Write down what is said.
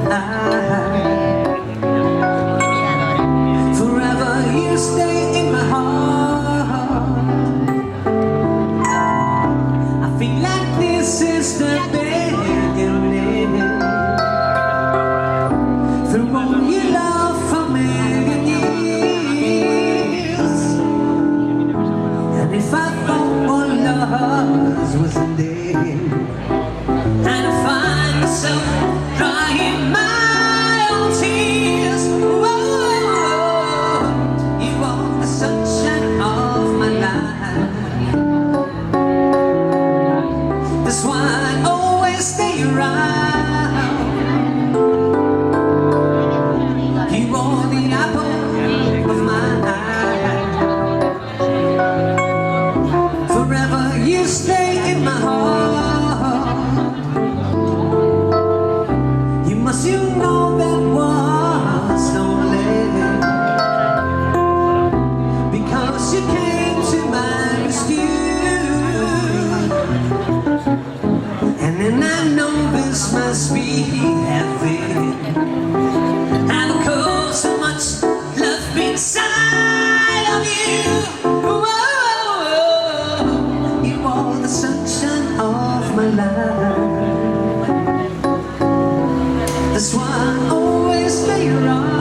my heart. Forever you stay in my heart. I feel like this is the beginning. Through all your love for million years. And if I thought all love wasn't there, and I find myself crying my own tears. Whoa, you are the sunshine of my life. That's why I always stay around. You are the apple of my eye. Forever you stay in my heart. You know that was lonely, because you came to my rescue. And then I know this must be heaven. And cause so much love inside of you. Whoa, you are the sunshine of my life. That's why I always stay around.